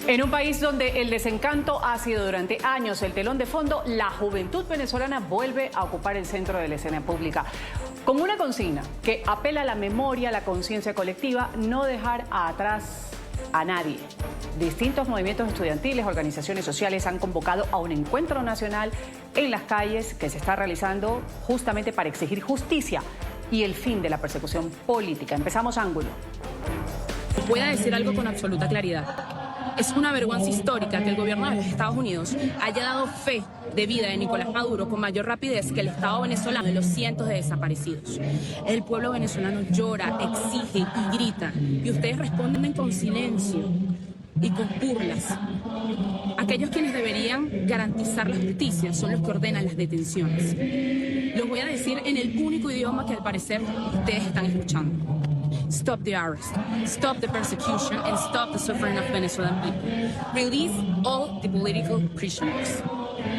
En un país donde el desencanto ha sido durante años el telón de fondo, la juventud venezolana vuelve a ocupar el centro de la escena pública. Con una consigna que apela a la memoria, a la conciencia colectiva, no dejar atrás a nadie. Distintos movimientos estudiantiles, organizaciones sociales han convocado a un encuentro nacional en las calles que se está realizando justamente para exigir justicia y el fin de la persecución política. Empezamos Ángulo. Voy a decir algo con absoluta claridad. Es una vergüenza histórica que el gobierno de los Estados Unidos haya dado fe de vida de Nicolás Maduro con mayor rapidez que el Estado venezolano de los cientos de desaparecidos. El pueblo venezolano llora, exige y grita, y ustedes responden con silencio y con burlas. Aquellos quienes deberían garantizar la justicia son los que ordenan las detenciones. Los voy a decir en el único idioma que al parecer ustedes están escuchando. Stop the arrest, stop the persecution, and stop the suffering of Venezuelan people. Release all the political prisoners.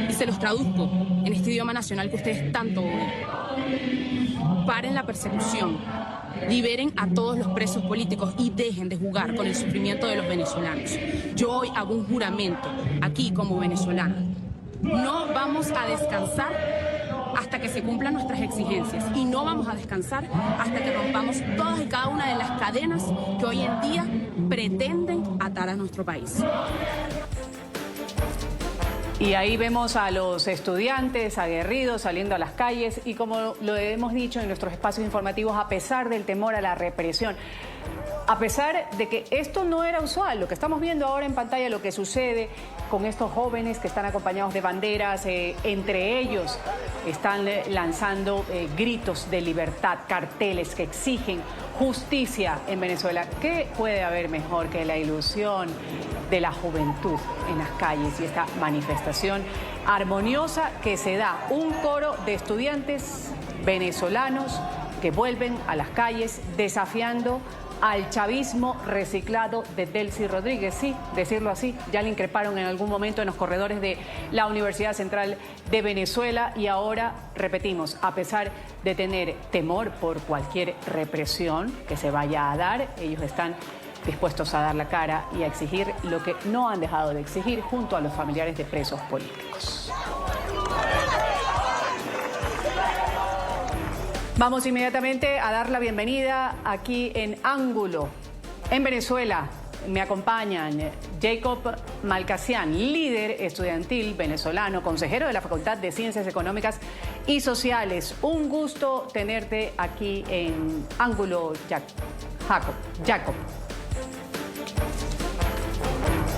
Y se los traduzco en este idioma nacional que ustedes tanto odian. Paren la persecución, liberen a todos los presos políticos y dejen de jugar con el sufrimiento de los venezolanos. Yo hoy hago un juramento aquí como venezolana. No vamos a descansar hasta que se cumplan nuestras exigencias, y no vamos a descansar hasta que rompamos todas y cada una de las cadenas que hoy en día pretenden atar a nuestro país. Y ahí vemos a los estudiantes aguerridos saliendo a las calles y, como lo hemos dicho en nuestros espacios informativos, a pesar del temor a la represión, a pesar de que esto no era usual, lo que estamos viendo ahora en pantalla, lo que sucede con estos jóvenes que están acompañados de banderas, entre ellos están lanzando gritos de libertad, carteles que exigen justicia en Venezuela. ¿Qué puede haber mejor que la ilusión de la juventud en las calles y esta manifestación armoniosa que se da? Un coro de estudiantes venezolanos que vuelven a las calles desafiando al chavismo reciclado de Delcy Rodríguez. Sí, decirlo así, ya le increparon en algún momento en los corredores de la Universidad Central de Venezuela y ahora, repetimos, a pesar de tener temor por cualquier represión que se vaya a dar, ellos están dispuestos a dar la cara y a exigir lo que no han dejado de exigir junto a los familiares de presos políticos. Vamos inmediatamente a dar la bienvenida aquí en Ángulo, en Venezuela. Me acompañan Jacob Malcasian, líder estudiantil venezolano, consejero de la Facultad de Ciencias Económicas y Sociales. Un gusto tenerte aquí en Ángulo, Jacob.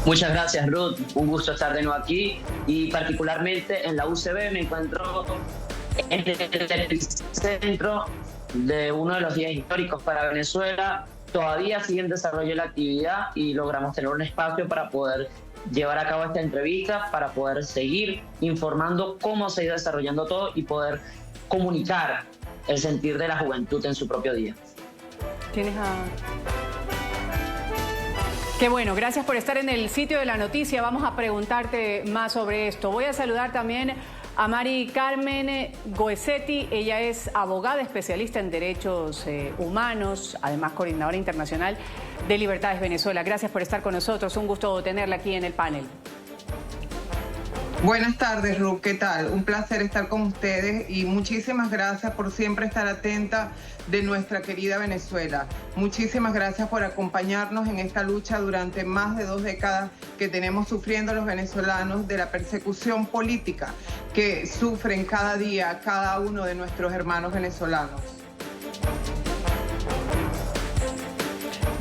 Muchas gracias, Ruth. Un gusto estar de nuevo aquí y particularmente en la UCB me encuentro en el epicentro de uno de los días históricos para Venezuela. Todavía sigue en desarrollo la actividad y logramos tener un espacio para poder llevar a cabo esta entrevista, para poder seguir informando cómo se ha ido desarrollando todo y poder comunicar el sentir de la juventud en su propio día. Qué bueno, gracias por estar en el sitio de la noticia. Vamos a preguntarte más sobre esto. Voy a saludar también a Mari Carmen Goesetti. Ella es abogada especialista en derechos humanos, además coordinadora internacional de Libertades Venezuela. Gracias por estar con nosotros. Un gusto tenerla aquí en el panel. Buenas tardes, Ruth. ¿Qué tal? Un placer estar con ustedes y muchísimas gracias por siempre estar atenta de nuestra querida Venezuela. Muchísimas gracias por acompañarnos en esta lucha durante más de 2 décadas que tenemos sufriendo los venezolanos de la persecución política que sufren cada día cada uno de nuestros hermanos venezolanos.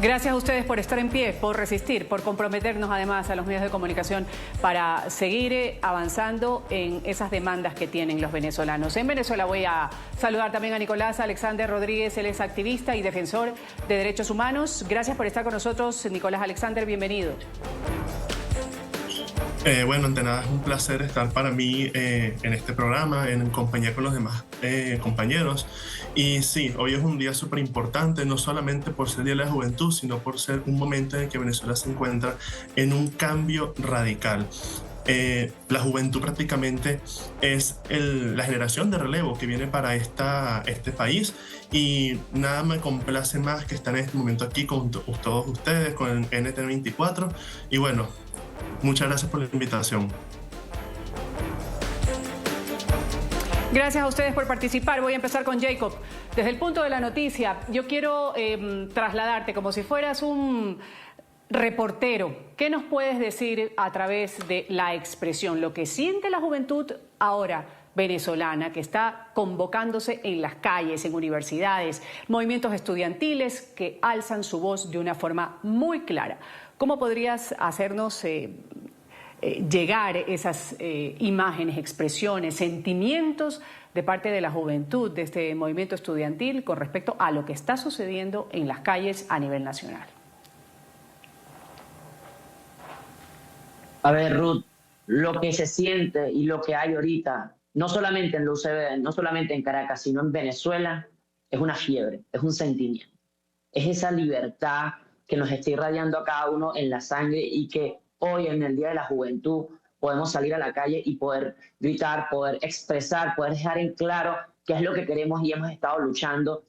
Gracias a ustedes por estar en pie, por resistir, por comprometernos además a los medios de comunicación para seguir avanzando en esas demandas que tienen los venezolanos. En Venezuela voy a saludar también a Nicolás Alexander Rodríguez, él es activista y defensor de derechos humanos. Gracias por estar con nosotros, Nicolás Alexander, bienvenido. Bueno, ante nada es un placer estar para mí en este programa, en compañía con los demás compañeros. Y sí, hoy es un día súper importante, no solamente por ser Día de la Juventud, sino por ser un momento en el que Venezuela se encuentra en un cambio radical. La juventud prácticamente es la generación de relevo que viene para este país, y nada me complace más que estar en este momento aquí con todos ustedes, con el NT24, y bueno, Muchas gracias por la invitación. Gracias a ustedes por participar. Voy a empezar con Jacob. Desde el punto de la noticia, yo quiero trasladarte como si fueras un reportero. ¿Qué nos puedes decir a través de la expresión, lo que siente la juventud ahora venezolana, que está convocándose en las calles, en universidades, movimientos estudiantiles que alzan su voz de una forma muy clara? ¿Cómo podrías hacernos llegar esas imágenes, expresiones, sentimientos de parte de la juventud de este movimiento estudiantil con respecto a lo que está sucediendo en las calles a nivel nacional? A ver, Ruth, lo que se siente y lo que hay ahorita, no solamente en la UCB, no solamente en Caracas, sino en Venezuela, es una fiebre, es un sentimiento. Es esa libertad que nos está irradiando a cada uno en la sangre y que hoy, en el Día de la Juventud, podemos salir a la calle y poder gritar, poder expresar, poder dejar en claro qué es lo que queremos y hemos estado luchando.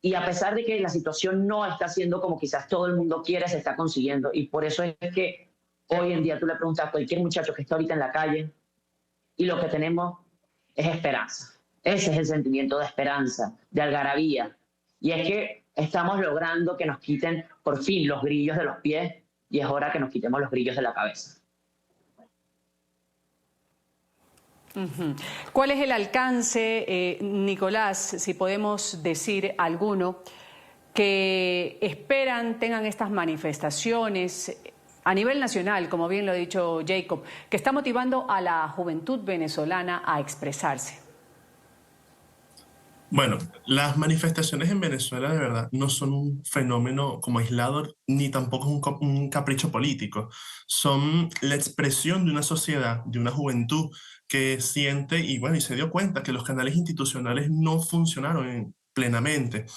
Y a pesar de que la situación no está siendo como quizás todo el mundo quiere, se está consiguiendo. Y por eso es que hoy en día tú le preguntas a cualquier muchacho que está ahorita en la calle y lo que tenemos es esperanza. Ese es el sentimiento de esperanza, de algarabía. Y es que estamos logrando que nos quiten por fin los grillos de los pies y es hora que nos quitemos los grillos de la cabeza. ¿Cuál es el alcance, Nicolás, si podemos decir alguno, que esperan tengan estas manifestaciones a nivel nacional, como bien lo ha dicho Jacob, que está motivando a la juventud venezolana a expresarse? Bueno, las manifestaciones en Venezuela de verdad no son un fenómeno como aislado ni tampoco un capricho político. Son la expresión de una sociedad, de una juventud que siente y bueno, y se dio cuenta que los canales institucionales no funcionaron plenamente.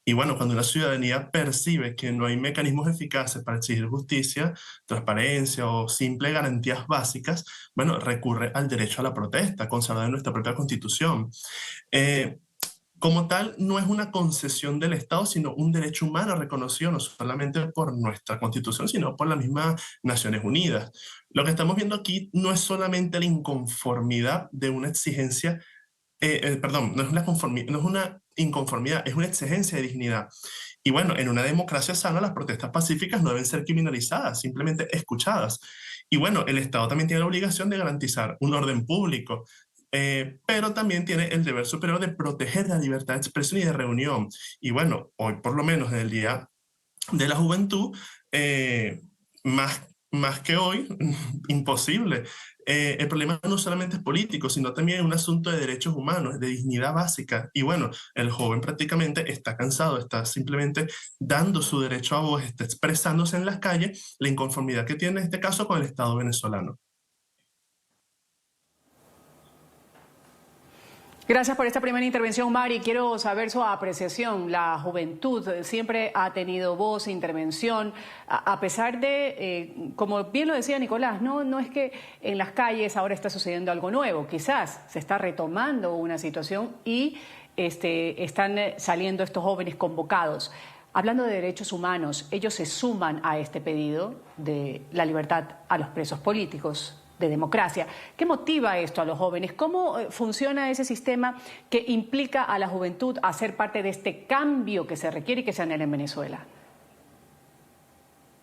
Y bueno, cuando la ciudadanía percibe que no hay mecanismos eficaces para exigir justicia, transparencia o simples garantías básicas, bueno, recurre al derecho a la protesta, consagrado en nuestra propia Constitución. Como tal, no es una concesión del Estado, sino un derecho humano reconocido no solamente por nuestra Constitución, sino por las mismas Naciones Unidas. Lo que estamos viendo aquí no es solamente la inconformidad de una exigencia, no es una inconformidad, es una exigencia de dignidad. Y bueno, en una democracia sana las protestas pacíficas no deben ser criminalizadas, simplemente escuchadas. Y bueno, el Estado también tiene la obligación de garantizar un orden público, pero también tiene el deber superior de proteger la libertad de expresión y de reunión. Y bueno, hoy por lo menos en el Día de la Juventud, más que hoy, imposible. El problema no solamente es político, sino también un asunto de derechos humanos, de dignidad básica. Y bueno, el joven prácticamente está cansado, está simplemente dando su derecho a voz, está expresándose en las calles la inconformidad que tiene en este caso con el Estado venezolano. Gracias por esta primera intervención, Mari. Quiero saber su apreciación. La juventud siempre ha tenido voz, intervención, a pesar de, como bien lo decía Nicolás, no es que en las calles ahora está sucediendo algo nuevo. Quizás se está retomando una situación y están saliendo estos jóvenes convocados. Hablando de derechos humanos, ellos se suman a este pedido de la libertad a los presos políticos, de democracia. ¿Qué motiva esto a los jóvenes? ¿Cómo funciona ese sistema que implica a la juventud a ser parte de este cambio que se requiere y que se anhela en Venezuela?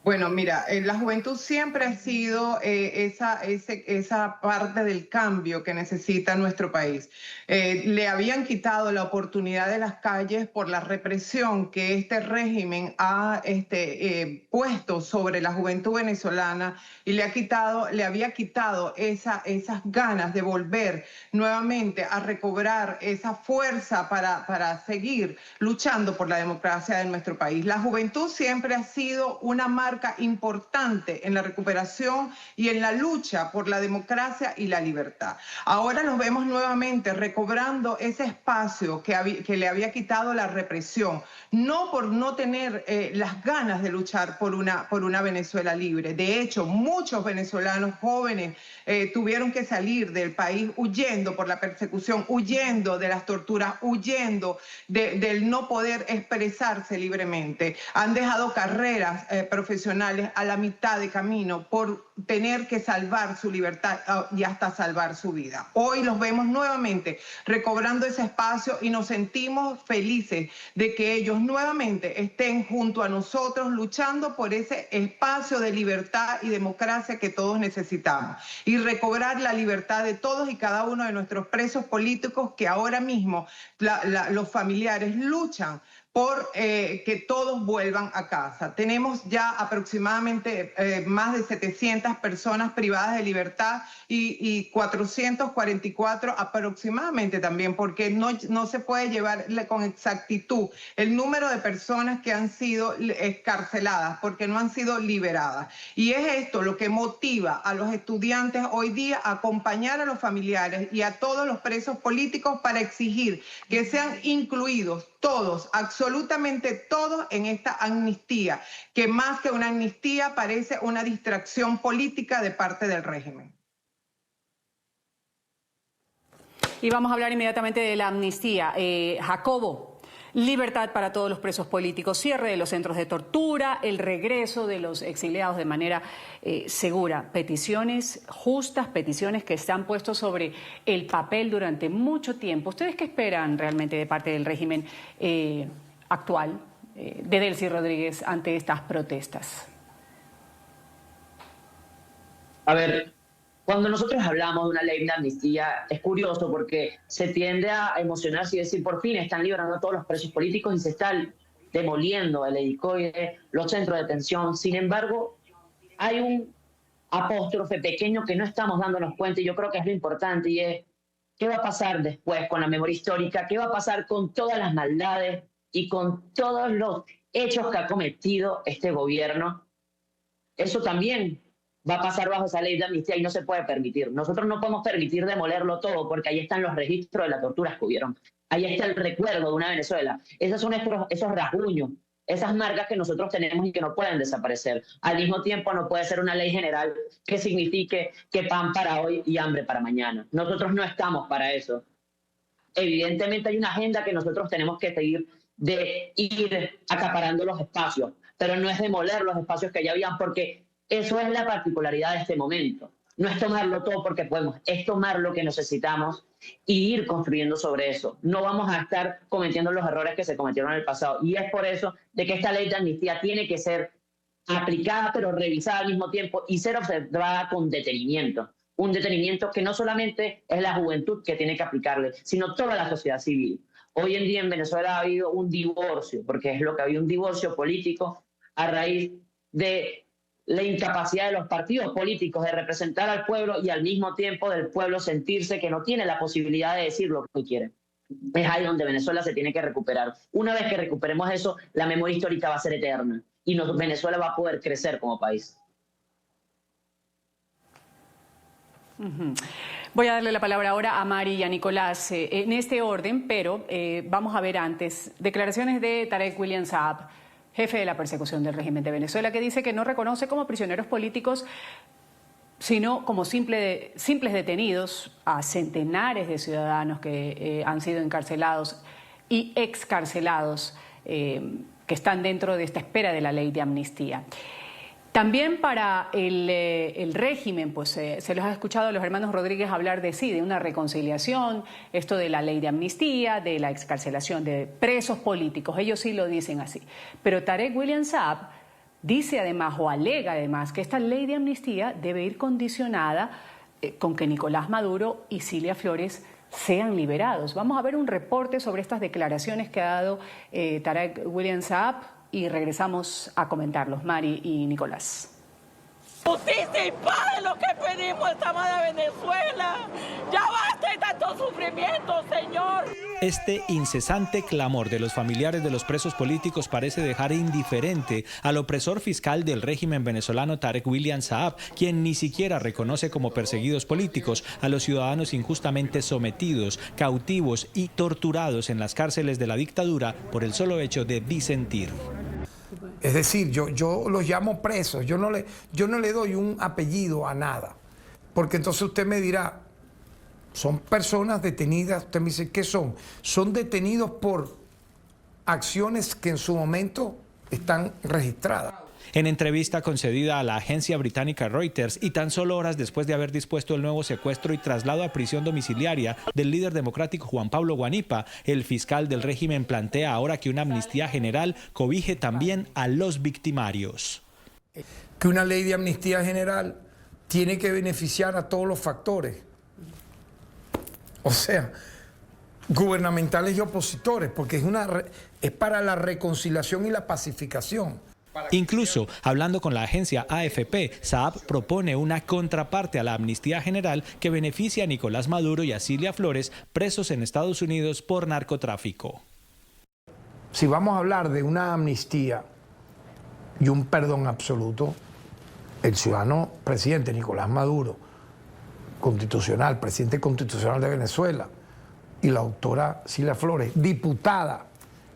Bueno, mira, la juventud siempre ha sido esa parte del cambio que necesita nuestro país. Le habían quitado la oportunidad de las calles por la represión que este régimen ha puesto sobre la juventud venezolana y le había quitado esas ganas de volver nuevamente a recobrar esa fuerza para seguir luchando por la democracia de nuestro país. La juventud siempre ha sido una marca importante en la recuperación y en la lucha por la democracia y la libertad. Ahora nos vemos nuevamente recobrando ese espacio que le había quitado la represión, no por no tener las ganas de luchar por una Venezuela libre. De hecho, muchos venezolanos jóvenes tuvieron que salir del país huyendo por la persecución, huyendo de las torturas, huyendo del no poder expresarse libremente. Han dejado carreras profesionales constitucionales a la mitad de camino por tener que salvar su libertad y hasta salvar su vida. Hoy los vemos nuevamente recobrando ese espacio y nos sentimos felices de que ellos nuevamente estén junto a nosotros luchando por ese espacio de libertad y democracia que todos necesitamos y recobrar la libertad de todos y cada uno de nuestros presos políticos que ahora mismo los familiares luchan por que todos vuelvan a casa. Tenemos ya aproximadamente más de 700 personas privadas de libertad y 444 aproximadamente también, porque no se puede llevar con exactitud el número de personas que han sido excarceladas porque no han sido liberadas. Y es esto lo que motiva a los estudiantes hoy día a acompañar a los familiares y a todos los presos políticos para exigir que sean incluidos todos, absolutamente todos, en esta amnistía, que más que una amnistía parece una distracción política de parte del régimen. Y vamos a hablar inmediatamente de la amnistía. Jacobo, libertad para todos los presos políticos, cierre de los centros de tortura, el regreso de los exiliados de manera segura. Peticiones justas, peticiones que se han puesto sobre el papel durante mucho tiempo. ¿Ustedes qué esperan realmente de parte del régimen actual de Delcy Rodríguez ante estas protestas? A ver, cuando nosotros hablamos de una ley de amnistía, es curioso porque se tiende a emocionarse y decir, por fin están liberando a todos los presos políticos y se está demoliendo el helicoide, los centros de detención. Sin embargo, hay un apóstrofe pequeño que no estamos dándonos cuenta y yo creo que es lo importante, y es qué va a pasar después con la memoria histórica, qué va a pasar con todas las maldades y con todos los hechos que ha cometido este gobierno. Eso también va a pasar bajo esa ley de amnistía y no se puede permitir. Nosotros no podemos permitir demolerlo todo porque ahí están los registros de las torturas que hubieron. Ahí está el recuerdo de una Venezuela. Esos son esos rasguños, esas marcas que nosotros tenemos y que no pueden desaparecer. Al mismo tiempo no puede ser una ley general que signifique que pan para hoy y hambre para mañana. Nosotros no estamos para eso. Evidentemente hay una agenda que nosotros tenemos que seguir de ir acaparando los espacios, pero no es demoler los espacios que ya habían, porque eso es la particularidad de este momento. No es tomarlo todo porque podemos, es tomar lo que necesitamos y ir construyendo sobre eso. No vamos a estar cometiendo los errores que se cometieron en el pasado. Y es por eso de que esta ley de amnistía tiene que ser aplicada, pero revisada al mismo tiempo y ser observada con detenimiento. Un detenimiento que no solamente es la juventud que tiene que aplicarle, sino toda la sociedad civil. Hoy en día en Venezuela ha habido un divorcio, porque es lo que había, un divorcio político a raíz de la incapacidad de los partidos políticos de representar al pueblo y al mismo tiempo del pueblo sentirse que no tiene la posibilidad de decir lo que quiere. Es ahí donde Venezuela se tiene que recuperar. Una vez que recuperemos eso, la memoria histórica va a ser eterna y Venezuela va a poder crecer como país. Voy a darle la palabra ahora a Mari y a Nicolás en este orden, pero vamos a ver antes declaraciones de Tarek William Saab, jefe de la persecución del régimen de Venezuela, que dice que no reconoce como prisioneros políticos, sino como simples detenidos a centenares de ciudadanos que han sido encarcelados y excarcelados, que están dentro de esta espera de la ley de amnistía. También para el régimen, pues se los ha escuchado a los hermanos Rodríguez hablar de sí, de una reconciliación, esto de la ley de amnistía, de la excarcelación de presos políticos, ellos sí lo dicen así. Pero Tarek William Saab dice además, o alega además, que esta ley de amnistía debe ir condicionada con que Nicolás Maduro y Cilia Flores sean liberados. Vamos a ver un reporte sobre estas declaraciones que ha dado Tarek William Saab y regresamos a comentarlos. Mari y Nicolás. Justicia y paz es lo que pedimos, esta madre Venezuela. Ya basta de tanto sufrimiento, Señor. Este incesante clamor de los familiares de los presos políticos parece dejar indiferente al opresor fiscal del régimen venezolano Tarek William Saab, quien ni siquiera reconoce como perseguidos políticos a los ciudadanos injustamente sometidos, cautivos y torturados en las cárceles de la dictadura por el solo hecho de disentir. Es decir, yo los llamo presos, yo no le doy un apellido a nada, porque entonces usted me dirá, son personas detenidas, usted me dice, ¿qué son? Son detenidos por acciones que en su momento están registradas. En entrevista concedida a la agencia británica Reuters y tan solo horas después de haber dispuesto el nuevo secuestro y traslado a prisión domiciliaria del líder democrático Juan Pablo Guanipa, el fiscal del régimen plantea ahora que una amnistía general cobije también a los victimarios. Que una ley de amnistía general tiene que beneficiar a todos los factores, o sea, gubernamentales y opositores, porque es para la reconciliación y la pacificación. Incluso, hablando con la agencia AFP, Saab propone una contraparte a la amnistía general que beneficia a Nicolás Maduro y a Cilia Flores, presos en Estados Unidos por narcotráfico. Si vamos a hablar de una amnistía y un perdón absoluto, el ciudadano presidente Nicolás Maduro, constitucional, presidente constitucional de Venezuela, y la doctora Cilia Flores, diputada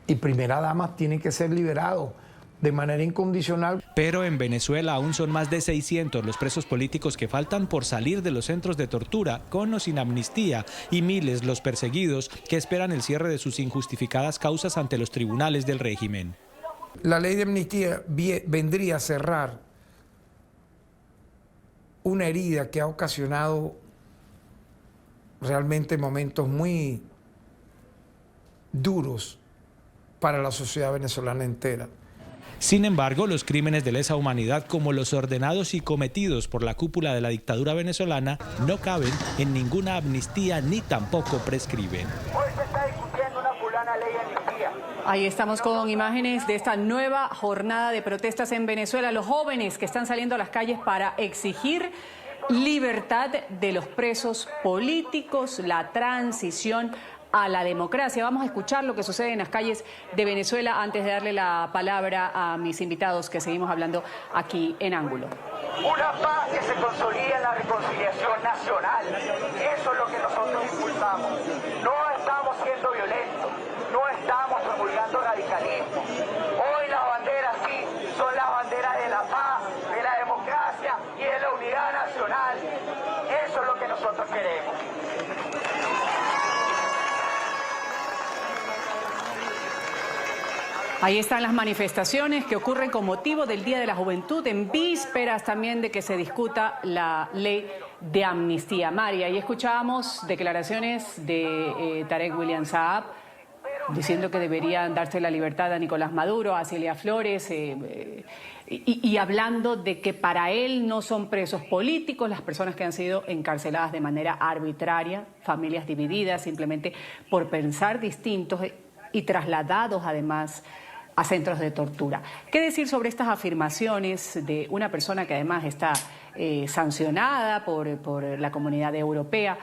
y primera dama, tienen que ser liberados de manera incondicional. Pero en Venezuela aún son más de 600 los presos políticos que faltan por salir de los centros de tortura, con o sin amnistía, y miles los perseguidos que esperan el cierre de sus injustificadas causas ante los tribunales del régimen. La ley de amnistía vendría a cerrar una herida que ha ocasionado realmente momentos muy duros para la sociedad venezolana entera. Sin embargo, los crímenes de lesa humanidad, como los ordenados y cometidos por la cúpula de la dictadura venezolana, no caben en ninguna amnistía ni tampoco prescriben. Hoy se está discutiendo una fulana ley de amnistía. Ahí estamos con imágenes de esta nueva jornada de protestas en Venezuela. Los jóvenes que están saliendo a las calles para exigir libertad de los presos políticos, la transición a la democracia. Vamos a escuchar lo que sucede en las calles de Venezuela antes de darle la palabra a mis invitados que seguimos hablando aquí en Ángulo. Una paz que se consolida en la reconciliación nacional. Eso es lo que nosotros impulsamos. No estamos siendo violentos, no estamos promulgando radicalismo. Hoy las banderas sí son las banderas de la paz, de la democracia y de la unidad nacional. Eso es lo que nosotros queremos. Ahí están las manifestaciones que ocurren con motivo del Día de la Juventud, en vísperas también de que se discuta la ley de amnistía. Mari, ahí escuchábamos declaraciones de Tarek William Saab diciendo que deberían darse la libertad a Nicolás Maduro, a Cilia Flores, y hablando de que para él no son presos políticos las personas que han sido encarceladas de manera arbitraria, familias divididas simplemente por pensar distintos y trasladados además a centros de tortura. ¿Qué decir sobre estas afirmaciones de una persona que además está sancionada por la comunidad europea?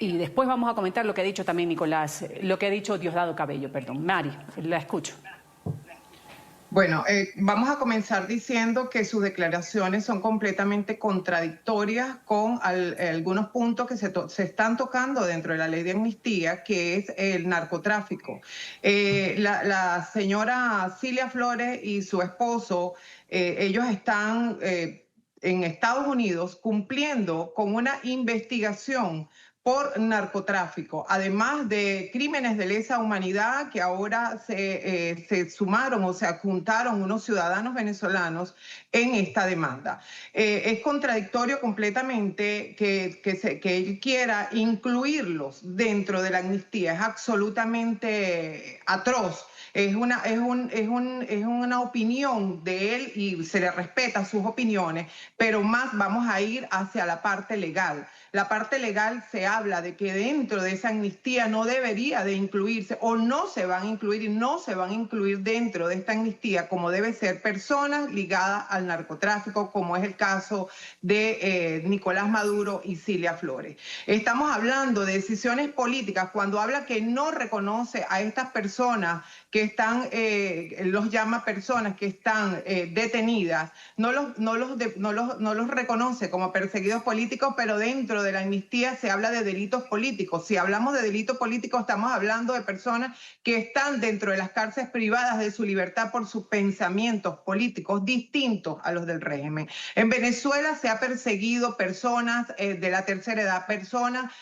Y después vamos a comentar lo que ha dicho también Nicolás, lo que ha dicho Diosdado Cabello, perdón. Mari, la escucho. Bueno, vamos a comenzar diciendo que sus declaraciones son completamente contradictorias con algunos puntos que se están tocando dentro de la ley de amnistía, que es el narcotráfico. La señora Cilia Flores y su esposo, ellos están en Estados Unidos cumpliendo con una investigación por narcotráfico, además de crímenes de lesa humanidad que ahora se sumaron o se adjuntaron unos ciudadanos venezolanos en esta demanda. Es contradictorio completamente que él quiera incluirlos dentro de la amnistía, es absolutamente atroz. Es una opinión de él y se le respeta sus opiniones, pero más vamos a ir hacia la parte legal. La parte legal se habla de que dentro de esa amnistía no debería de incluirse o no se van a incluir y no se van a incluir dentro de esta amnistía como debe ser personas ligadas al narcotráfico, como es el caso de Nicolás Maduro y Cilia Flores. Estamos hablando de decisiones políticas cuando habla que no reconoce a estas personas que están, los llama personas que están detenidas, no los reconoce como perseguidos políticos, pero dentro de la amnistía se habla de delitos políticos. Si hablamos de delitos políticos, estamos hablando de personas que están dentro de las cárceles privadas de su libertad por sus pensamientos políticos distintos a los del régimen. En Venezuela se ha perseguido personas de la tercera edad, personas,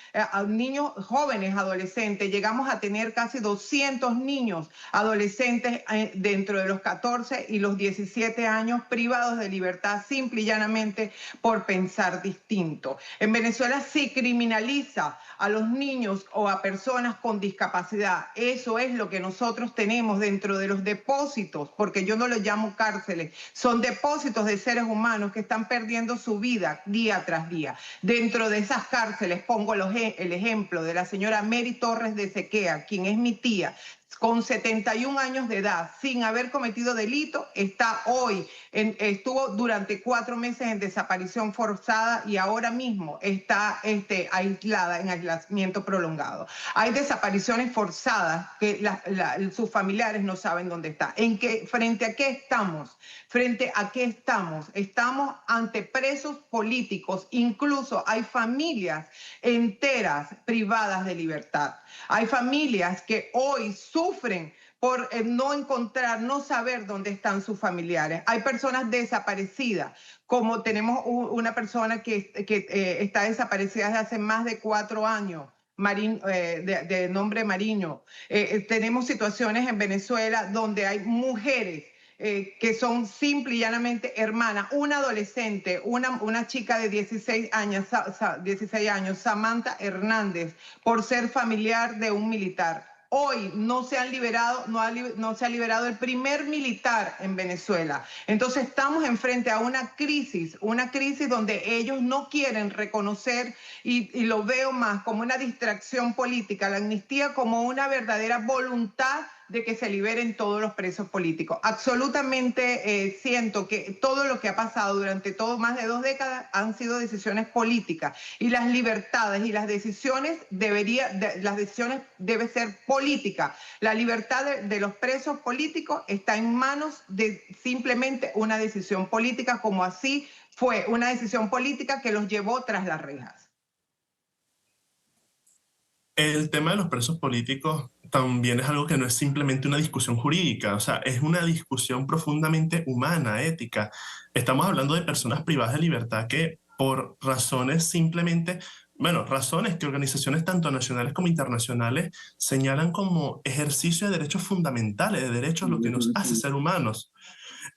niños jóvenes, adolescentes. Llegamos a tener casi 200 niños adolescentes adolescentes dentro de los 14 y los 17 años privados de libertad simple y llanamente por pensar distinto. En Venezuela se criminaliza a los niños o a personas con discapacidad. Eso es lo que nosotros tenemos dentro de los depósitos, porque yo no los llamo cárceles, son depósitos de seres humanos que están perdiendo su vida día tras día. Dentro de esas cárceles pongo el ejemplo de la señora Mary Torres de Sequea, quien es mi tía, con 71 años de edad, sin haber cometido delito, está hoy, estuvo durante 4 meses en desaparición forzada y ahora mismo está aislada en aislamiento prolongado. Hay desapariciones forzadas que sus familiares no saben dónde está. ¿Frente a qué estamos? ¿Frente a qué estamos? Estamos ante presos políticos, incluso hay familias enteras privadas de libertad. Hay familias que hoy sufren por no encontrar, no saber dónde están sus familiares. Hay personas desaparecidas, como tenemos una persona que está desaparecida desde hace más de 4 años. De nombre Mariño. Tenemos situaciones en Venezuela donde hay mujeres que son simple y llanamente hermanas. Una adolescente, una chica de 16 años, Samantha Hernández, por ser familiar de un militar. Hoy no se ha liberado el primer militar en Venezuela. Entonces estamos enfrente a una crisis donde ellos no quieren reconocer, y lo veo más como una distracción política, la amnistía como una verdadera voluntad de que se liberen todos los presos políticos. Absolutamente siento que todo lo que ha pasado durante más de 2 décadas han sido decisiones políticas, y las libertades y las decisiones debe ser política. La libertad de los presos políticos está en manos de simplemente una decisión política, como así fue una decisión política que los llevó tras las rejas. El tema de los presos políticos también es algo que no es simplemente una discusión jurídica, o sea, es una discusión profundamente humana, ética. Estamos hablando de personas privadas de libertad que por razones simplemente, razones que organizaciones tanto nacionales como internacionales señalan como ejercicio de derechos fundamentales, de derechos, lo que nos hace ser humanos.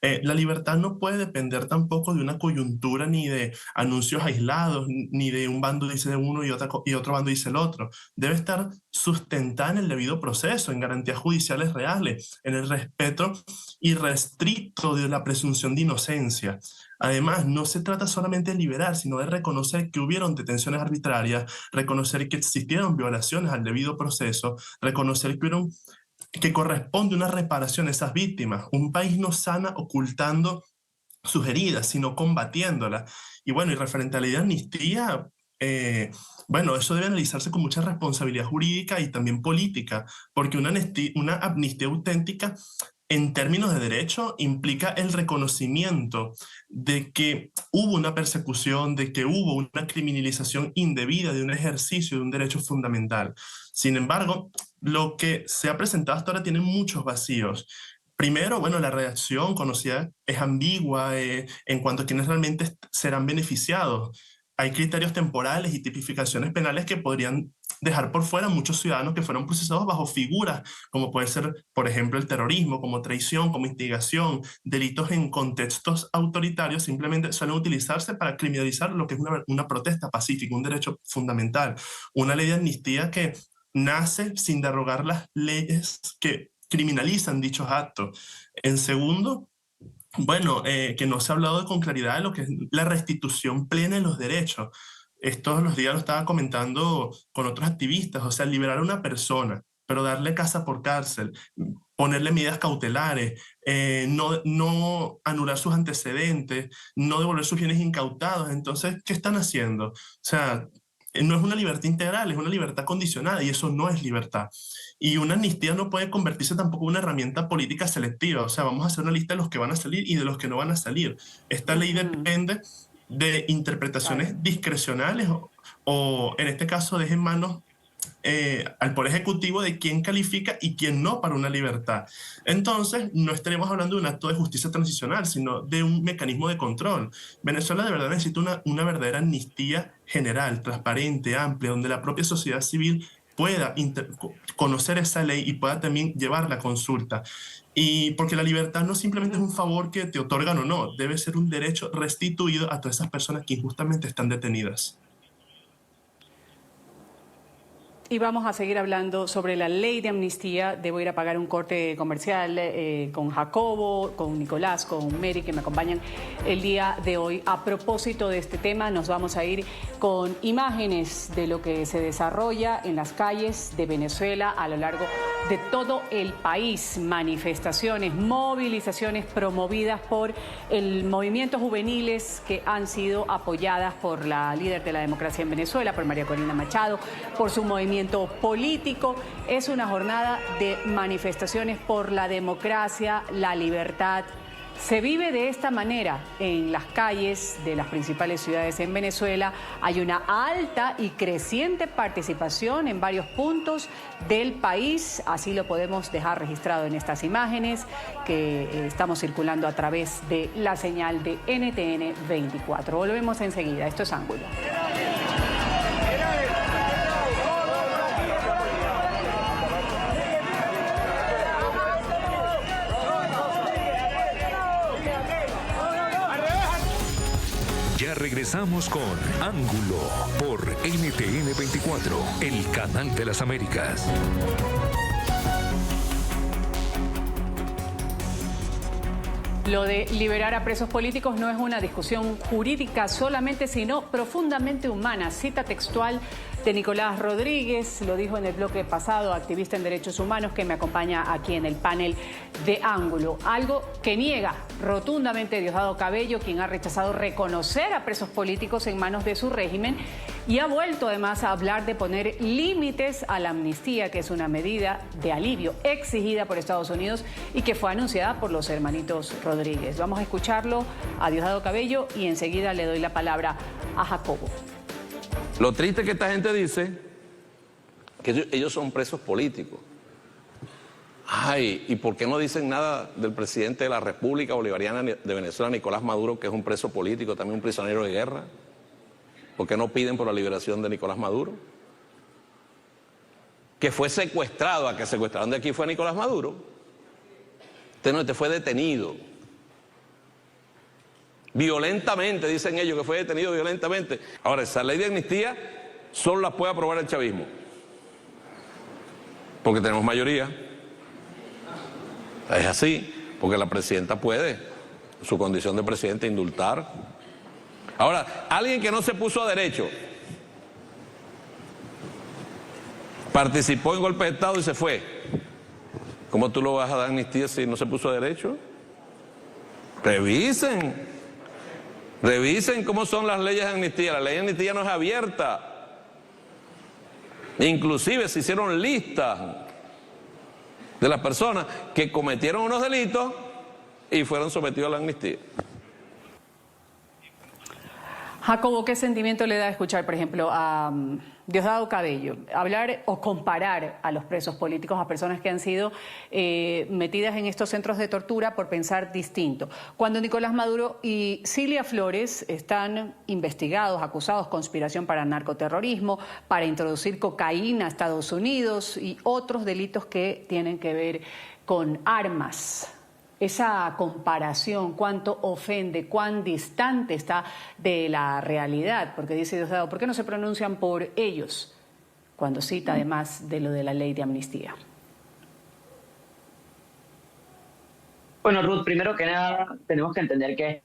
La libertad no puede depender tampoco de una coyuntura, ni de anuncios aislados, ni de un bando dice de uno y otro bando dice el otro. Debe estar sustentada en el debido proceso, en garantías judiciales reales, en el respeto irrestricto de la presunción de inocencia. Además, no se trata solamente de liberar, sino de reconocer que hubieron detenciones arbitrarias, reconocer que existieron violaciones al debido proceso, reconocer que corresponde una reparación a esas víctimas. Un país no sana ocultando sus heridas, sino combatiéndolas. Y referente a la idea de amnistía, eso debe analizarse con mucha responsabilidad jurídica y también política, porque una amnistía auténtica en términos de derecho implica el reconocimiento de que hubo una persecución, de que hubo una criminalización indebida de un ejercicio de un derecho fundamental. Sin embargo, lo que se ha presentado hasta ahora tiene muchos vacíos. Primero, la redacción conocida es ambigua en cuanto a quienes realmente serán beneficiados. Hay criterios temporales y tipificaciones penales que podrían dejar por fuera a muchos ciudadanos que fueron procesados bajo figuras, como puede ser, por ejemplo, el terrorismo, como traición, como instigación, delitos en contextos autoritarios, simplemente suelen utilizarse para criminalizar lo que es una protesta pacífica, un derecho fundamental. Una ley de amnistía que nace sin derogar las leyes que criminalizan dichos actos. En segundo, que no se ha hablado con claridad de lo que es la restitución plena de los derechos. Estos los días lo estaba comentando con otros activistas, o sea, liberar a una persona, pero darle casa por cárcel, ponerle medidas cautelares, no anular sus antecedentes, no devolver sus bienes incautados. Entonces, ¿qué están haciendo? O sea, no es una libertad integral, es una libertad condicionada, y eso no es libertad. Y una amnistía no puede convertirse tampoco en una herramienta política selectiva. O sea, vamos a hacer una lista de los que van a salir y de los que no van a salir. Esta ley depende de interpretaciones discrecionales o en este caso deja en manos al Poder Ejecutivo de quién califica y quién no para una libertad. Entonces, no estaremos hablando de un acto de justicia transicional, sino de un mecanismo de control. Venezuela de verdad necesita una verdadera amnistía general, transparente, amplia, donde la propia sociedad civil pueda conocer esa ley y pueda también llevar la consulta. Y porque la libertad no simplemente es un favor que te otorgan o no, debe ser un derecho restituido a todas esas personas que injustamente están detenidas. Y vamos a seguir hablando sobre la ley de amnistía. Debo ir a pagar un corte comercial con Jacobo, con Nicolás, con Mary, que me acompañan el día de hoy. A propósito de este tema, nos vamos a ir con imágenes de lo que se desarrolla en las calles de Venezuela a lo largo de todo el país. Manifestaciones, movilizaciones promovidas por el movimiento juveniles que han sido apoyadas por la líder de la democracia en Venezuela, por María Corina Machado, por su movimiento político. Es una jornada de manifestaciones por la democracia, la libertad. Se vive de esta manera en las calles de las principales ciudades en Venezuela. Hay una alta y creciente participación en varios puntos del país. Así lo podemos dejar registrado en estas imágenes que estamos circulando a través de la señal de NTN 24. Volvemos enseguida. Esto es Ángulo. Ya regresamos con Ángulo por NTN 24, el canal de las Américas. Lo de liberar a presos políticos no es una discusión jurídica solamente, sino profundamente humana. Cita textual de Nicolás Rodríguez, lo dijo en el bloque pasado, activista en derechos humanos que me acompaña aquí en el panel de Ángulo. Algo que niega rotundamente Diosdado Cabello, quien ha rechazado reconocer a presos políticos en manos de su régimen y ha vuelto además a hablar de poner límites a la amnistía, que es una medida de alivio exigida por Estados Unidos y que fue anunciada por los hermanitos Rodríguez. Vamos a escucharlo a Diosdado Cabello y enseguida le doy la palabra a Jacobo. Lo triste es que esta gente dice que ellos son presos políticos. Ay, ¿y por qué no dicen nada del presidente de la República Bolivariana de Venezuela, Nicolás Maduro, que es un preso político, también un prisionero de guerra? ¿Por qué no piden por la liberación de Nicolás Maduro? Que fue secuestrado, a que secuestraron de aquí fue a Nicolás Maduro. Este fue detenido. Violentamente, dicen ellos que fue detenido violentamente. Ahora, esa ley de amnistía solo la puede aprobar el chavismo, porque tenemos mayoría. Es así, porque la presidenta puede, su condición de presidente, indultar. Ahora, alguien que no se puso a derecho, participó en golpe de Estado y se fue. ¿Cómo tú lo vas a dar amnistía si no se puso a derecho? Revisen cómo son las leyes de amnistía. La ley de amnistía no es abierta. Inclusive se hicieron listas de las personas que cometieron unos delitos y fueron sometidos a la amnistía. Jacobo, ¿qué sentimiento le da escuchar, por ejemplo, a Diosdado Cabello hablar o comparar a los presos políticos, a personas que han sido metidas en estos centros de tortura por pensar distinto? Cuando Nicolás Maduro y Cilia Flores están investigados, acusados de conspiración para narcoterrorismo, para introducir cocaína a Estados Unidos y otros delitos que tienen que ver con armas. Esa comparación, cuánto ofende, cuán distante está de la realidad, porque dice Diosdado, ¿por qué no se pronuncian por ellos? Cuando cita además de lo de la ley de amnistía. Bueno, Ruth, primero que nada tenemos que entender que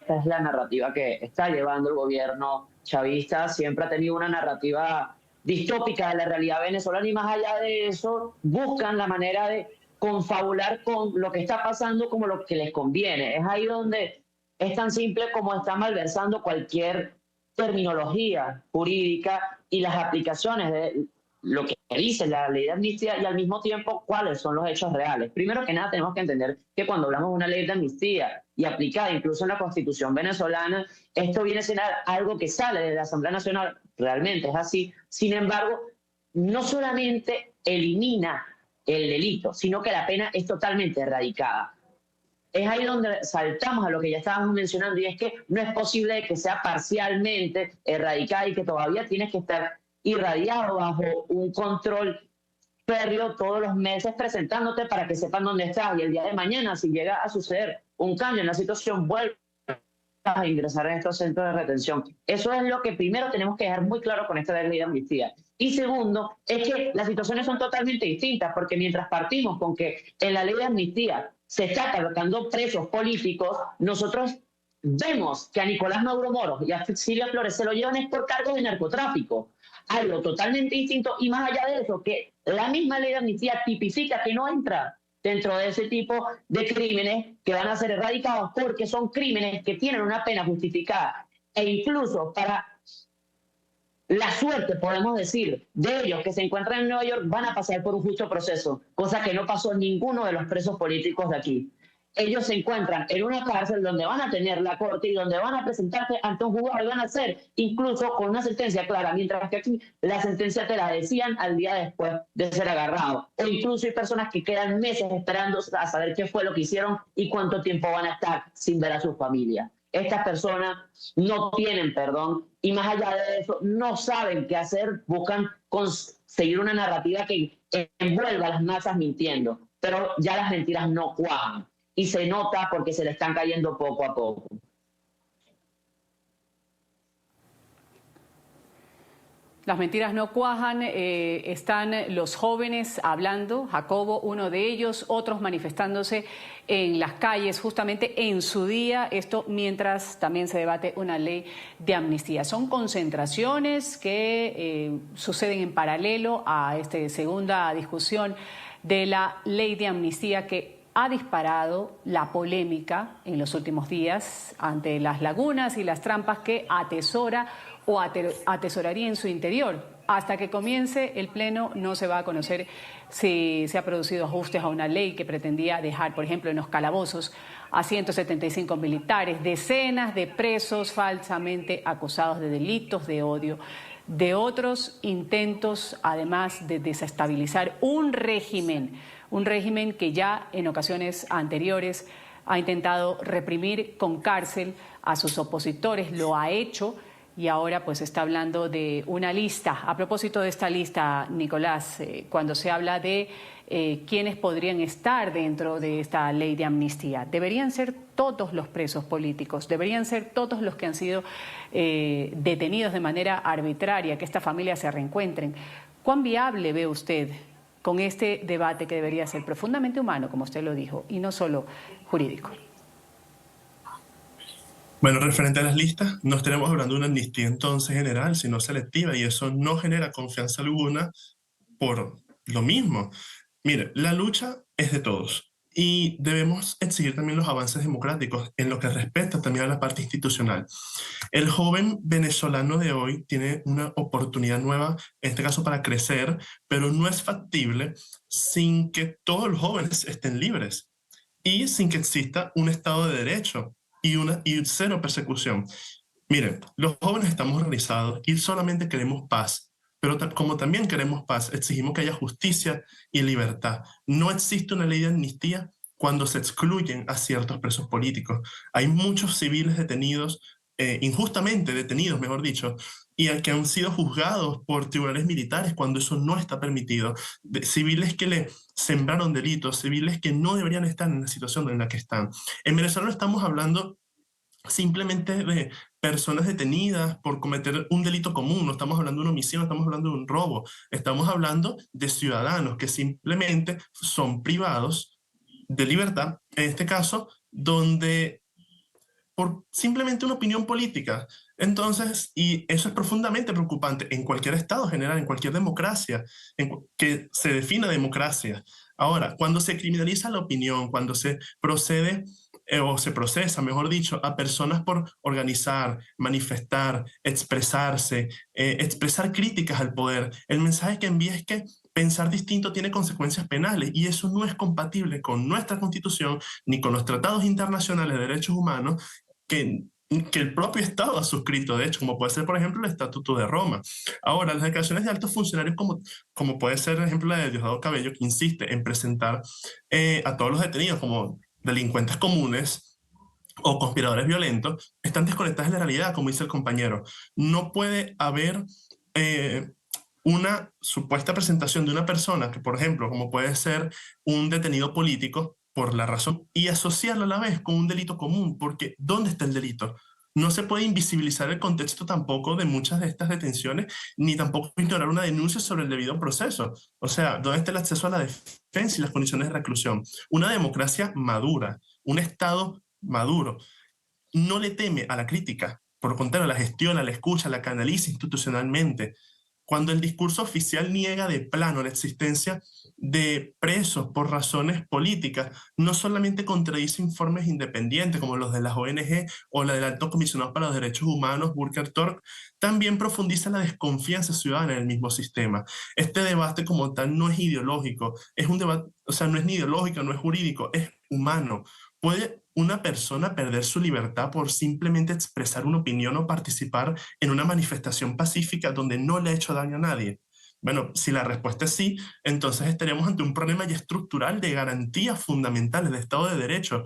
esta es la narrativa que está llevando el gobierno chavista. Siempre ha tenido una narrativa distópica de la realidad venezolana y más allá de eso buscan la manera de confabular con lo que está pasando como lo que les conviene. Es ahí donde es tan simple como está malversando cualquier terminología jurídica y las aplicaciones de lo que dice la ley de amnistía y al mismo tiempo cuáles son los hechos reales. Primero que nada tenemos que entender que cuando hablamos de una ley de amnistía y aplicada incluso en la Constitución venezolana, esto viene a ser algo que sale de la Asamblea Nacional, realmente es así. Sin embargo, no solamente elimina el delito, sino que la pena es totalmente erradicada. Es ahí donde saltamos a lo que ya estábamos mencionando, y es que no es posible que sea parcialmente erradicada y que todavía tienes que estar irradiado bajo un control férreo todos los meses presentándote para que sepan dónde estás, y el día de mañana, si llega a suceder un cambio en la situación, vuelves a ingresar en estos centros de retención. Eso es lo que primero tenemos que dejar muy claro con esta ley de amnistía. Y segundo, es que las situaciones son totalmente distintas, porque mientras partimos con que en la ley de amnistía se está colocando presos políticos, nosotros vemos que a Nicolás Maduro Moros y a Silvia Flores se lo llevan es por cargos de narcotráfico. Algo totalmente distinto, y más allá de eso, que la misma ley de amnistía tipifica que no entra dentro de ese tipo de crímenes que van a ser erradicados porque son crímenes que tienen una pena justificada, e incluso para la suerte, podemos decir, de ellos que se encuentran en Nueva York, van a pasar por un justo proceso, cosa que no pasó en ninguno de los presos políticos de aquí. Ellos se encuentran en una cárcel donde van a tener la corte y donde van a presentarse ante un juzgado y van a ser incluso con una sentencia clara, mientras que aquí la sentencia te la decían al día después de ser agarrado. O incluso hay personas que quedan meses esperando a saber qué fue lo que hicieron y cuánto tiempo van a estar sin ver a su familia. Estas personas no tienen perdón, y más allá de eso no saben qué hacer, buscan conseguir una narrativa que envuelva a las masas mintiendo, pero ya las mentiras no cuajan. Y se nota porque se le están cayendo poco a poco. Las mentiras no cuajan, están los jóvenes hablando, Jacobo, uno de ellos, otros manifestándose en las calles justamente en su día, esto mientras también se debate una ley de amnistía. Son concentraciones que suceden en paralelo a esta segunda discusión de la ley de amnistía que ha disparado la polémica en los últimos días ante las lagunas y las trampas que atesora o atesoraría en su interior. Hasta que comience el pleno no se va a conocer si se ha producido ajustes a una ley que pretendía dejar, por ejemplo, en los calabozos a 175 militares, decenas de presos falsamente acusados de delitos de odio, de otros intentos, además de desestabilizar un régimen que ya en ocasiones anteriores ha intentado reprimir con cárcel a sus opositores, lo ha hecho, y ahora pues está hablando de una lista. A propósito de esta lista, Nicolás, cuando se habla de quiénes podrían estar dentro de esta ley de amnistía, deberían ser todos los presos políticos, deberían ser todos los que han sido detenidos de manera arbitraria, que estas familias se reencuentren. ¿Cuán viable ve usted con este debate que debería ser profundamente humano, como usted lo dijo, y no solo jurídico? Bueno, referente a las listas, no estaremos hablando de una amnistía entonces general, sino selectiva, y eso no genera confianza alguna por lo mismo. Mire, la lucha es de todos y debemos exigir también los avances democráticos en lo que respecta también a la parte institucional. El joven venezolano de hoy tiene una oportunidad nueva, en este caso para crecer, pero no es factible sin que todos los jóvenes estén libres y sin que exista un Estado de Derecho y cero persecución. Miren, los jóvenes estamos organizados y solamente queremos paz, pero como también queremos paz, exigimos que haya justicia y libertad. No existe una ley de amnistía cuando se excluyen a ciertos presos políticos. Hay muchos civiles detenidos, injustamente detenidos, mejor dicho, y que han sido juzgados por tribunales militares cuando eso no está permitido. Civiles que le sembraron delitos, civiles que no deberían estar en la situación en la que están. En Venezuela no estamos hablando simplemente de personas detenidas por cometer un delito común, no estamos hablando de un homicidio, no estamos hablando de un robo, estamos hablando de ciudadanos que simplemente son privados de libertad, en este caso, donde por simplemente una opinión política. Entonces, y eso es profundamente preocupante en cualquier estado general, en cualquier democracia, que se defina democracia. Ahora, cuando se criminaliza la opinión, cuando se procede o se procesa, mejor dicho, a personas por organizar, manifestar, expresarse, expresar críticas al poder, el mensaje que envía es que pensar distinto tiene consecuencias penales, y eso no es compatible con nuestra Constitución ni con los tratados internacionales de derechos humanos que el propio Estado ha suscrito, de hecho, como puede ser, por ejemplo, el Estatuto de Roma. Ahora, las declaraciones de altos funcionarios, como puede ser, por ejemplo, la de Diosdado Cabello, que insiste en presentar a todos los detenidos como delincuentes comunes o conspiradores violentos, están desconectadas de la realidad, como dice el compañero. No puede haber una supuesta presentación de una persona que, por ejemplo, como puede ser un detenido político, por la razón, y asociarlo a la vez con un delito común, porque ¿dónde está el delito? No se puede invisibilizar el contexto tampoco de muchas de estas detenciones, ni tampoco ignorar una denuncia sobre el debido proceso. O sea, ¿dónde está el acceso a la defensa y las condiciones de reclusión? Una democracia madura, un Estado maduro, no le teme a la crítica, por lo contrario, la gestiona, la escucha, la canaliza institucionalmente. Cuando el discurso oficial niega de plano la existencia de presos por razones políticas, no solamente contradice informes independientes como los de las ONG o la del Alto Comisionado para los Derechos Humanos, Volker Turk, también profundiza la desconfianza ciudadana en el mismo sistema. Este debate como tal no es ideológico, es un debate, o sea, no es ni ideológico, no es jurídico, es humano. ¿Puede una persona perder su libertad por simplemente expresar una opinión o participar en una manifestación pacífica donde no le ha hecho daño a nadie? Bueno, si la respuesta es sí, entonces estaríamos ante un problema ya estructural de garantías fundamentales de Estado de Derecho.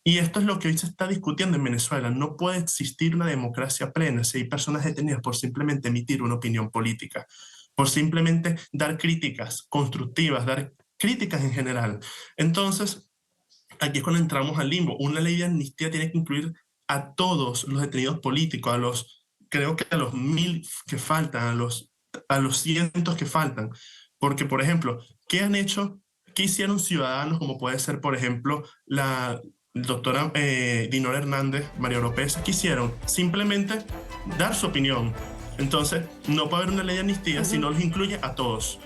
Y esto es lo que hoy se está discutiendo en Venezuela. No puede existir una democracia plena si hay personas detenidas por simplemente emitir una opinión política, por simplemente dar críticas constructivas, dar críticas en general. Entonces, aquí es cuando entramos al limbo. Una ley de amnistía tiene que incluir a todos los detenidos políticos, creo que a los 1000 que faltan, a los cientos que faltan. Porque, por ejemplo, ¿qué han hecho? ¿Qué hicieron ciudadanos como puede ser, por ejemplo, la doctora Dinora Hernández, María Oropesa? ¿Qué hicieron? Simplemente dar su opinión. Entonces, no puede haber una ley de amnistía si no los incluye a todos.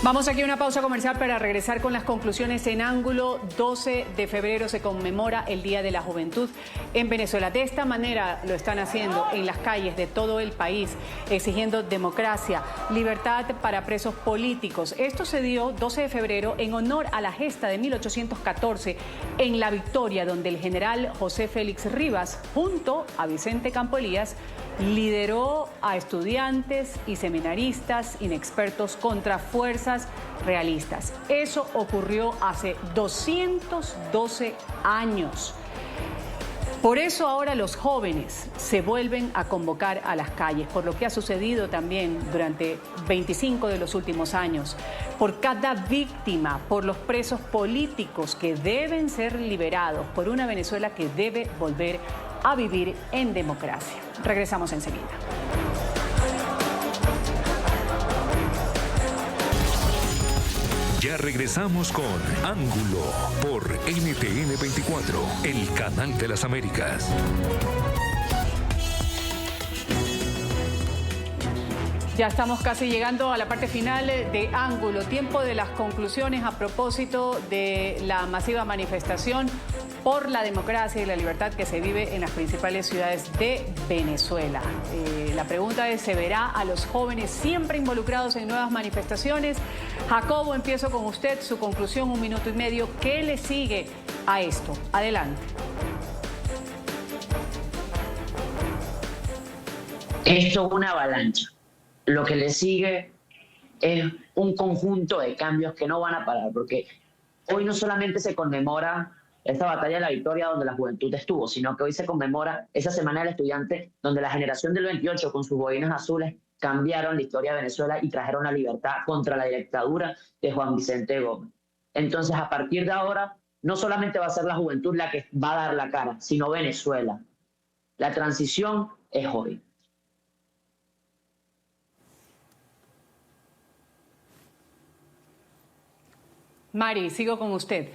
Vamos aquí a una pausa comercial para regresar con las conclusiones en ángulo. 12 de febrero se conmemora el Día de la Juventud en Venezuela. De esta manera lo están haciendo en las calles de todo el país, exigiendo democracia, libertad para presos políticos. Esto se dio 12 de febrero en honor a la gesta de 1814 en La Victoria, donde el general José Félix Rivas, junto a Vicente Campo Elías, lideró a estudiantes y seminaristas inexpertos contra fuerzas realistas. Eso ocurrió hace 212 años. Por eso ahora los jóvenes se vuelven a convocar a las calles, por lo que ha sucedido también durante 25 de los últimos años, por cada víctima, por los presos políticos que deben ser liberados, por una Venezuela que debe volver a vivir en democracia. Regresamos enseguida. Ya regresamos con Ángulo por NTN 24, el canal de las Américas. Ya estamos casi llegando a la parte final de Ángulo, tiempo de las conclusiones a propósito de la masiva manifestación por la democracia y la libertad que se vive en las principales ciudades de Venezuela. La pregunta es, ¿se verá a los jóvenes siempre involucrados en nuevas manifestaciones? Jacobo, empiezo con usted, su conclusión, 1 minuto y medio. ¿Qué le sigue a esto? Adelante. Esto es una avalancha. Lo que le sigue es un conjunto de cambios que no van a parar, porque hoy no solamente se conmemora esta batalla de la victoria donde la juventud estuvo, sino que hoy se conmemora esa Semana del Estudiante donde la generación del 28 con sus boinas azules cambiaron la historia de Venezuela y trajeron la libertad contra la dictadura de Juan Vicente Gómez. Entonces, a partir de ahora, no solamente va a ser la juventud la que va a dar la cara, sino Venezuela. La transición es hoy. Mari, sigo con usted.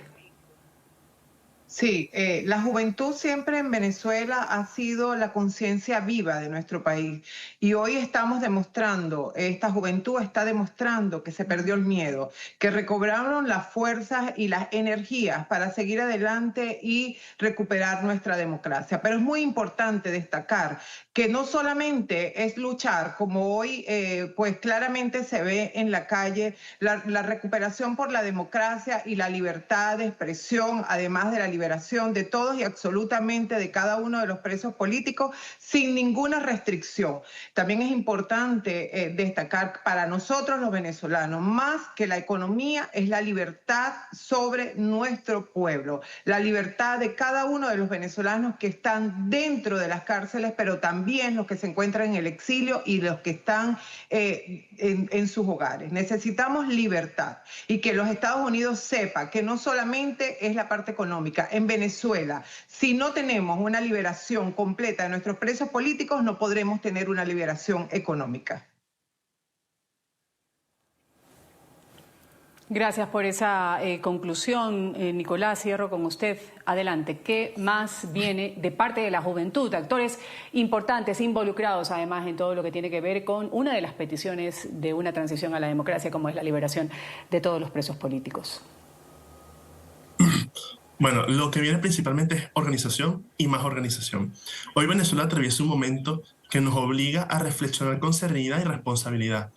Sí, la juventud siempre en Venezuela ha sido la conciencia viva de nuestro país y hoy estamos demostrando, esta juventud está demostrando que se perdió el miedo, que recobraron las fuerzas y las energías para seguir adelante y recuperar nuestra democracia. Pero es muy importante destacar que no solamente es luchar, como hoy pues claramente se ve en la calle, la recuperación por la democracia y la libertad de expresión, además de la libertad liberación de todos y absolutamente de cada uno de los presos políticos sin ninguna restricción. También es importante destacar para nosotros los venezolanos, más que la economía, es la libertad sobre nuestro pueblo, la libertad de cada uno de los venezolanos que están dentro de las cárceles, pero también los que se encuentran en el exilio y los que están en sus hogares. Necesitamos libertad y que los Estados Unidos sepa que no solamente es la parte económica. En Venezuela, si no tenemos una liberación completa de nuestros presos políticos, no podremos tener una liberación económica. Gracias por esa conclusión, Nicolás. Cierro con usted. Adelante. ¿Qué más viene de parte de la juventud? Actores importantes, involucrados además en todo lo que tiene que ver con una de las peticiones de una transición a la democracia, como es la liberación de todos los presos políticos. Bueno, lo que viene principalmente es organización y más organización. Hoy Venezuela atraviesa un momento que nos obliga a reflexionar con serenidad y responsabilidad.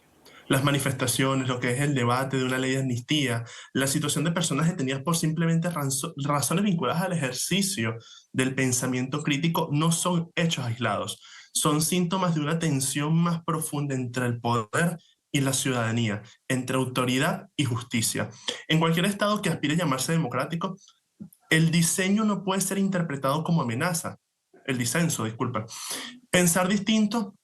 Las manifestaciones, lo que es el debate de una ley de amnistía, la situación de personas detenidas por simplemente razones vinculadas al ejercicio del pensamiento crítico no son hechos aislados, son síntomas de una tensión más profunda entre el poder y la ciudadanía, entre autoridad y justicia. En cualquier estado que aspire a llamarse democrático, el diseño no puede ser interpretado como amenaza, el disenso, disculpa. Pensar distinto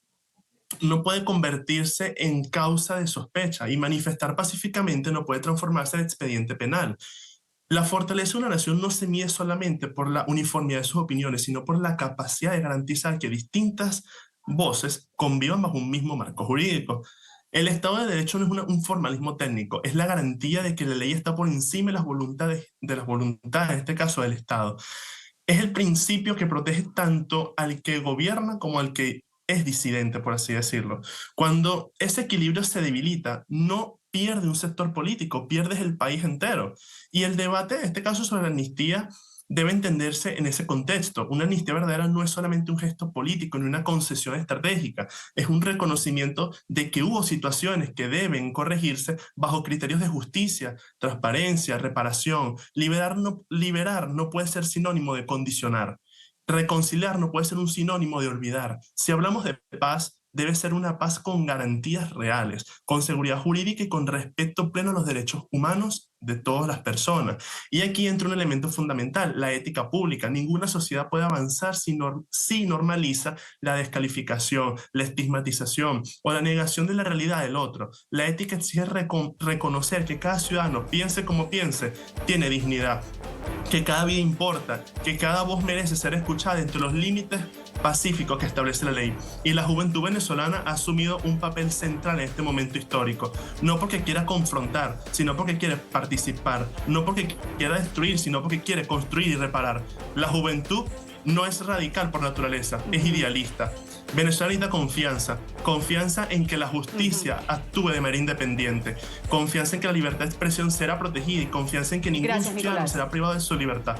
no puede convertirse en causa de sospecha y manifestar pacíficamente no puede transformarse en expediente penal. La fortaleza de una nación no se mide solamente por la uniformidad de sus opiniones, sino por la capacidad de garantizar que distintas voces convivan bajo un mismo marco jurídico. El Estado de Derecho no es un formalismo técnico, es la garantía de que la ley está por encima de las voluntades, en este caso del Estado. Es el principio que protege tanto al que gobierna como al que es disidente, por así decirlo. Cuando ese equilibrio se debilita, no pierde un sector político, pierdes el país entero. Y el debate, en este caso sobre la amnistía, debe entenderse en ese contexto. Una amnistía verdadera no es solamente un gesto político ni una concesión estratégica, es un reconocimiento de que hubo situaciones que deben corregirse bajo criterios de justicia, transparencia, reparación. Liberar no puede ser sinónimo de condicionar. Reconciliar no puede ser un sinónimo de olvidar. Si hablamos de paz, debe ser una paz con garantías reales, con seguridad jurídica y con respeto pleno a los derechos humanos de todas las personas. Y aquí entra un elemento fundamental, la ética pública. Ninguna sociedad puede avanzar si normaliza la descalificación, la estigmatización o la negación de la realidad del otro. La ética exige reconocer que cada ciudadano, piense como piense, tiene dignidad, que cada vida importa, que cada voz merece ser escuchada entre los límites pacíficos que establece la ley. Y la juventud venezolana ha asumido un papel central en este momento histórico, no porque quiera confrontar, sino porque quiere participar, no porque quiera destruir, sino porque quiere construir y reparar. La juventud no es radical por naturaleza, es idealista. Venezuela necesita confianza en que la justicia actúe de manera independiente, confianza en que la libertad de expresión será protegida y confianza en que ningún ciudadano será privado de su libertad.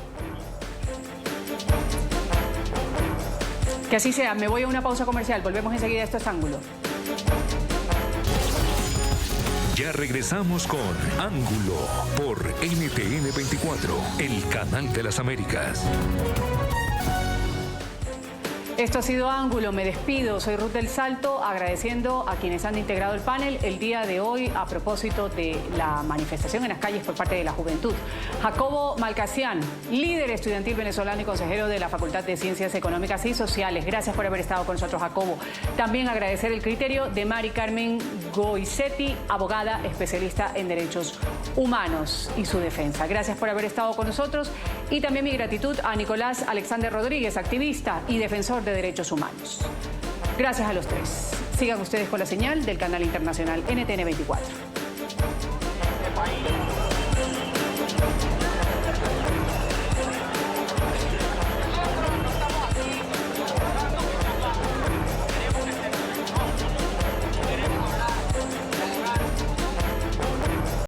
Que así sea. Me voy a una pausa comercial. Volvemos enseguida. Esto es Ángulo. Ya regresamos con Ángulo por NTN 24, el canal de las Américas. Esto ha sido Ángulo, me despido, soy Ruth del Salto, agradeciendo a quienes han integrado el panel el día de hoy a propósito de la manifestación en las calles por parte de la juventud. Jacobo Malcasian, líder estudiantil venezolano y consejero de la Facultad de Ciencias Económicas y Sociales. Gracias por haber estado con nosotros, Jacobo. También agradecer el criterio de Mari Carmen Goisetti, abogada especialista en derechos humanos y su defensa. Gracias por haber estado con nosotros y también mi gratitud a Nicolás Alexander Rodríguez, activista y defensor de derechos humanos. Gracias a los tres. Sigan ustedes con la señal del canal internacional NTN 24.